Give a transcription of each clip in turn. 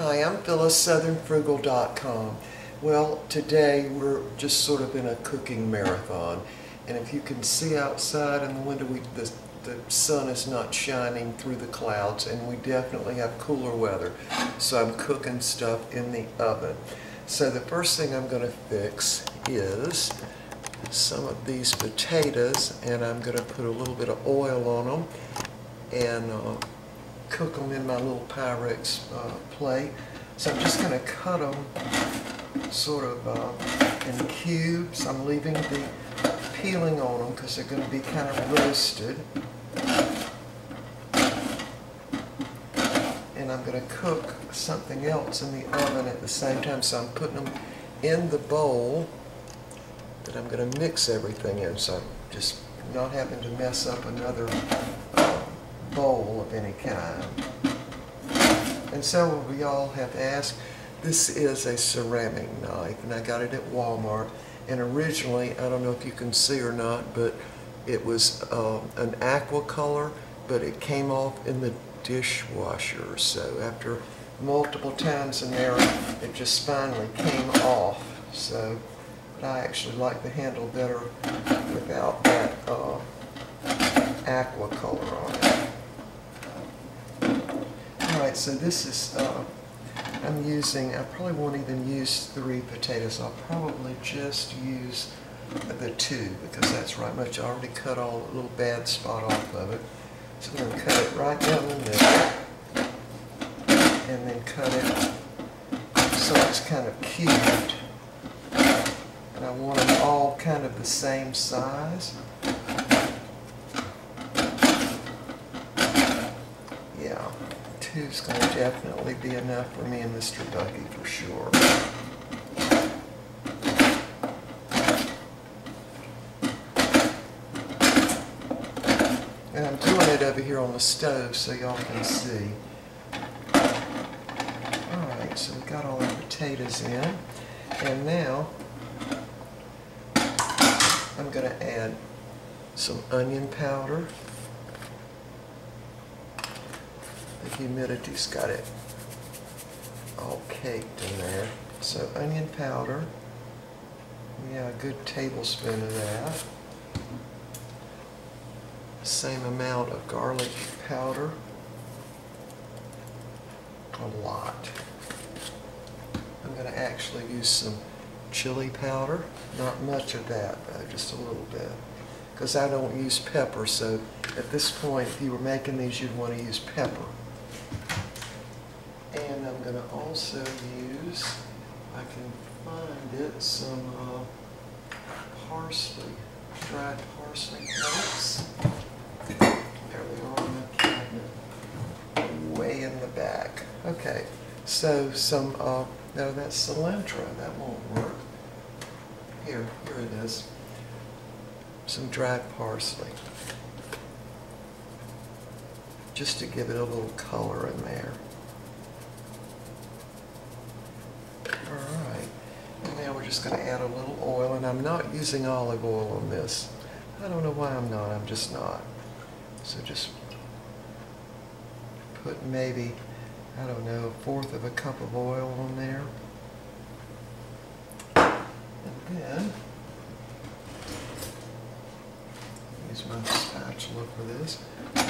Hi, I'm Phyllis, southernfrugal.com. Well, today we're just sort of in a cooking marathon, and if you can see outside in the window, the sun is not shining through the clouds, and we definitely have cooler weather, so I'm cooking stuff in the oven. So the first thing I'm going to fix is some of these potatoes, and I'm going to put a little bit of oil on them and cook them in my little Pyrex plate. So I'm just going to cut them sort of in cubes. I'm leaving the peeling on them because they're going to be kind of roasted. And I'm going to cook something else in the oven at the same time. So I'm putting them in the bowl that I'm going to mix everything in. So I'm just not having to mess up another bowl of any kind. And several of y'all have asked, this is a ceramic knife, and I got it at Walmart. And originally, I don't know if you can see or not, but it was an aqua color, but it came off in the dishwasher. So after multiple times in there, it just finally came off. So but I actually like the handle better without that aqua color on it. Alright, so this is, I probably won't even use 3 potatoes. I'll probably just use the 2 because that's right much. I already cut all the little bad spot off of it. So I'm going to cut it right down the middle and then cut it so it's kind of cubed. And I want them all kind of the same size. Yeah. 2 is going to definitely be enough for me and Mr. Bucky for sure. And I'm doing it over here on the stove so y'all can see. Alright, so we got all our potatoes in. And now I'm going to add some onion powder. The humidity's got it all caked in there. So onion powder, yeah, a good tablespoon of that. Same amount of garlic powder, a lot. I'm going to actually use some chili powder, not much of that though, just a little bit. Because I don't use pepper, so at this point, if you were making these, you'd want to use pepper. And I'm going to also use, if I can find it, some parsley, dried parsley flakes. There they are in the cabinet, way in the back. Okay, so some, no, that's cilantro, that won't work. Here it is. Some dried parsley. Just to give it a little color in there. Alright, and now we're just going to add a little oil, and I'm not using olive oil on this. I don't know why I'm not, I'm just not. So just put maybe, I don't know, 1/4 of a cup of oil on there. And then, use my spatula for this.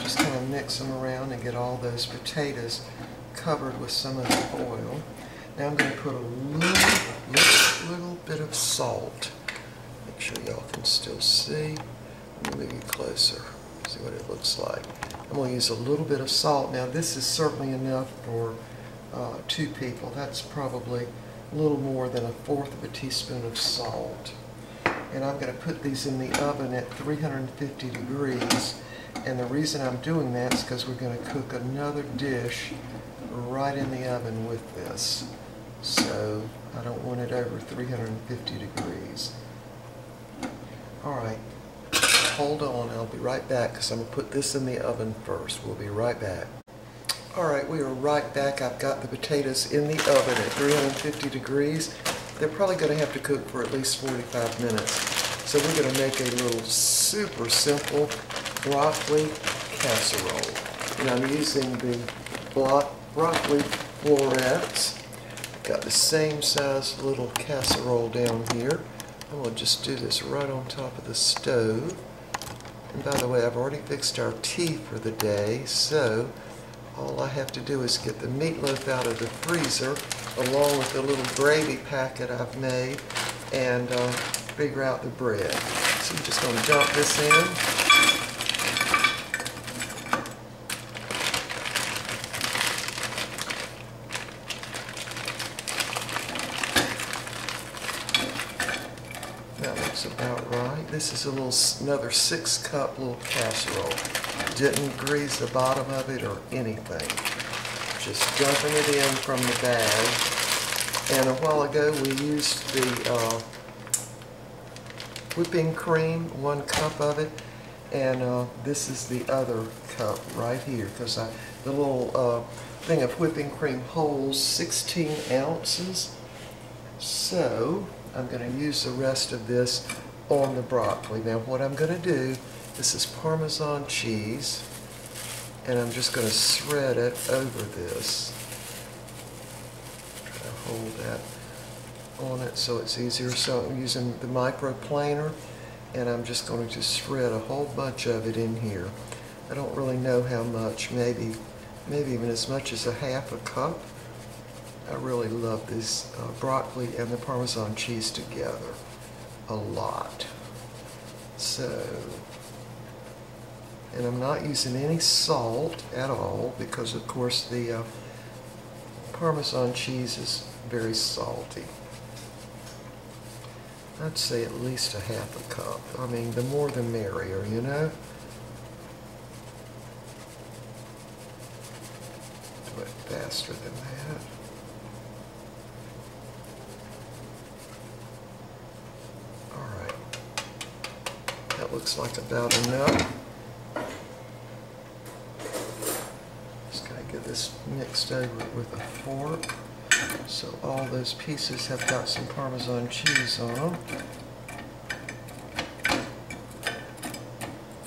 Just kind of mix them around and get all those potatoes covered with some of the oil. Now I'm going to put a little bit of salt. Make sure y'all can still see. Let me move you closer. See what it looks like. I'm going to use a little bit of salt. Now this is certainly enough for 2 people. That's probably a little more than 1/4 of a teaspoon of salt. And I'm going to put these in the oven at 350 degrees. And the reason I'm doing that is because we're going to cook another dish right in the oven with this. So I don't want it over 350 degrees. Alright, hold on, I'll be right back because I'm going to put this in the oven first. We'll be right back. Alright, we are right back. I've got the potatoes in the oven at 350 degrees. They're probably going to have to cook for at least 45 minutes. So we're going to make a little super simple broccoli casserole. And I'm using the broccoli florets. Got the same size little casserole down here. I'm going to just do this right on top of the stove. And by the way, I've already fixed our tea for the day, so all I have to do is get the meatloaf out of the freezer along with the little gravy packet I've made and figure out the bread. So I'm just going to dump this in. That looks about right. This is another 6-cup little casserole. Didn't grease the bottom of it or anything. Just dumping it in from the bag. And a while ago we used the whipping cream, 1 cup of it, and this is the other cup right here because the little thing of whipping cream holds 16 ounces. So I'm going to use the rest of this on the broccoli. Now what I'm going to do, this is Parmesan cheese, and I'm just going to shred it over this. Try to hold that on it so it's easier. So I'm using the microplaner, and I'm just going to shred a whole bunch of it in here. I don't really know how much, maybe even as much as a ½ a cup. I really love this broccoli and the Parmesan cheese together a lot. So, and I'm not using any salt at all because of course the Parmesan cheese is very salty. I'd say at least a ½ a cup. I mean, the more the merrier, you know? Do it faster than that. That looks like about enough. Just gotta get this mixed over with a fork. So all those pieces have got some Parmesan cheese on them.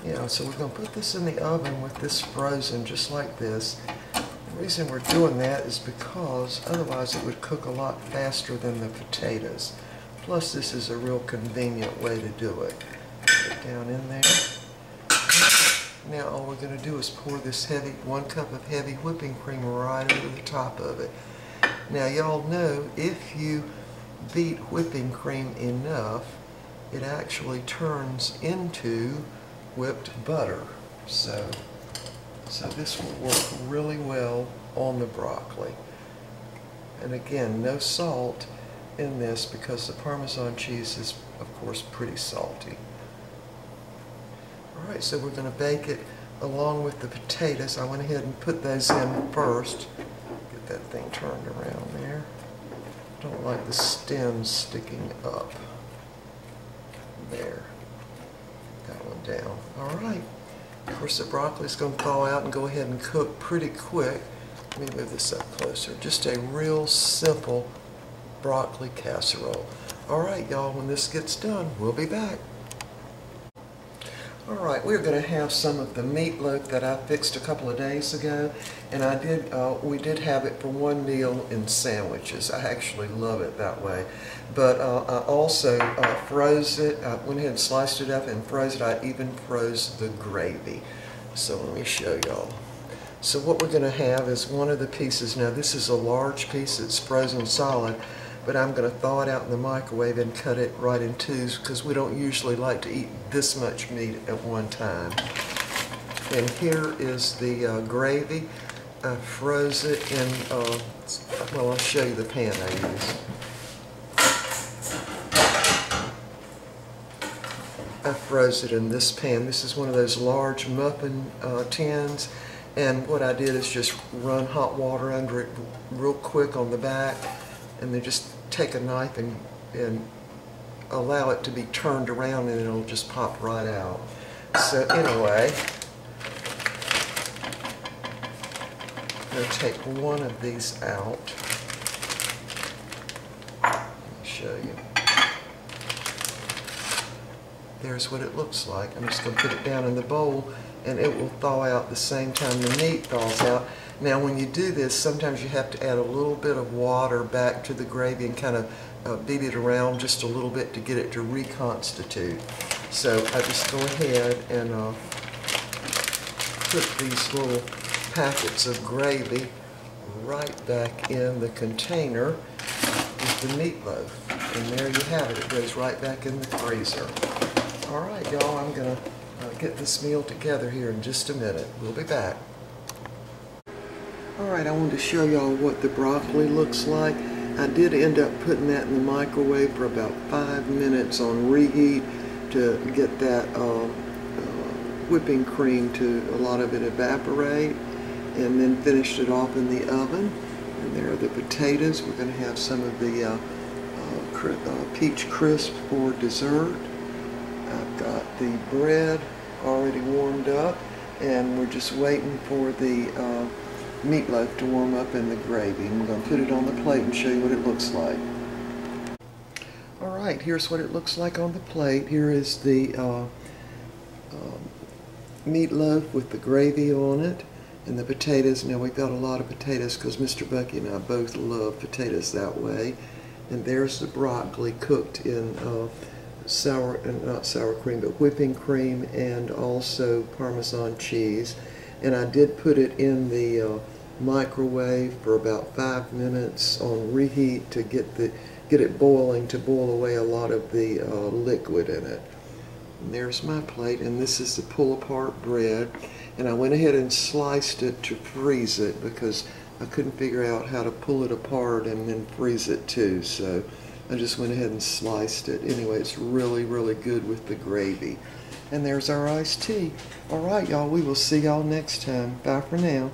Yeah, so we're gonna put this in the oven with this frozen just like this. The reason we're doing that is because otherwise it would cook a lot faster than the potatoes. Plus this is a real convenient way to do it. Down in there. Now all we're going to do is pour this 1 cup of heavy whipping cream right over the top of it. Now y'all know if you beat whipping cream enough, it actually turns into whipped butter. So this will work really well on the broccoli. And again, no salt in this because the Parmesan cheese is of course pretty salty. Alright, so we're going to bake it along with the potatoes. I went ahead and put those in first. Get that thing turned around there. Don't like the stems sticking up. There. Got one down. Alright. Of course the broccoli is going to thaw out and go ahead and cook pretty quick. Let me move this up closer. Just a real simple broccoli casserole. Alright y'all, when this gets done, we'll be back. Alright, we're going to have some of the meatloaf that I fixed a couple of days ago, and we did have it for one meal in sandwiches. I actually love it that way. But I also froze it. I went ahead and sliced it up and froze it. I even froze the gravy. So let me show y'all. So what we're going to have is one of the pieces. Now this is a large piece. It's frozen solid. But I'm going to thaw it out in the microwave and cut it right in twos because we don't usually like to eat this much meat at one time. And here is the gravy. I froze it in, well, I'll show you the pan I use. I froze it in this pan. This is one of those large muffin tins. And what I did is just run hot water under it real quick on the back. And then just take a knife and allow it to be turned around and it'll just pop right out. So anyway, I'm going to take one of these out. Let me show you. There's what it looks like. I'm just going to put it down in the bowl and it will thaw out the same time the meat thaws out. Now when you do this, sometimes you have to add a little bit of water back to the gravy and kind of beat it around just a little bit to get it to reconstitute. So I just go ahead and put these little packets of gravy right back in the container with the meatloaf. And there you have it. It goes right back in the freezer. All right, y'all, I'm going to get this meal together here in just a minute. We'll be back. All right, I wanted to show y'all what the broccoli looks like. I did end up putting that in the microwave for about 5 minutes on reheat to get that whipping cream to a lot of it evaporate, and then finished it off in the oven. And there are the potatoes. We're going to have some of the peach crisp for dessert. I've got the bread already warmed up, and we're just waiting for the meatloaf to warm up in the gravy. And we're going to put it on the plate and show you what it looks like. Alright, here's what it looks like on the plate. Here is the meatloaf with the gravy on it and the potatoes. Now we've got a lot of potatoes because Mr. Bucky and I both love potatoes that way. And there's the broccoli cooked in not sour cream, but whipping cream and also Parmesan cheese. And I did put it in the microwave for about 5 minutes on reheat to get it boiling, to boil away a lot of the liquid in it. And there's my plate, and this is the pull-apart bread. And I went ahead and sliced it to freeze it because I couldn't figure out how to pull it apart and then freeze it too. So I just went ahead and sliced it. Anyway, it's really, really good with the gravy. And there's our iced tea. All right, y'all, we will see y'all next time. Bye for now.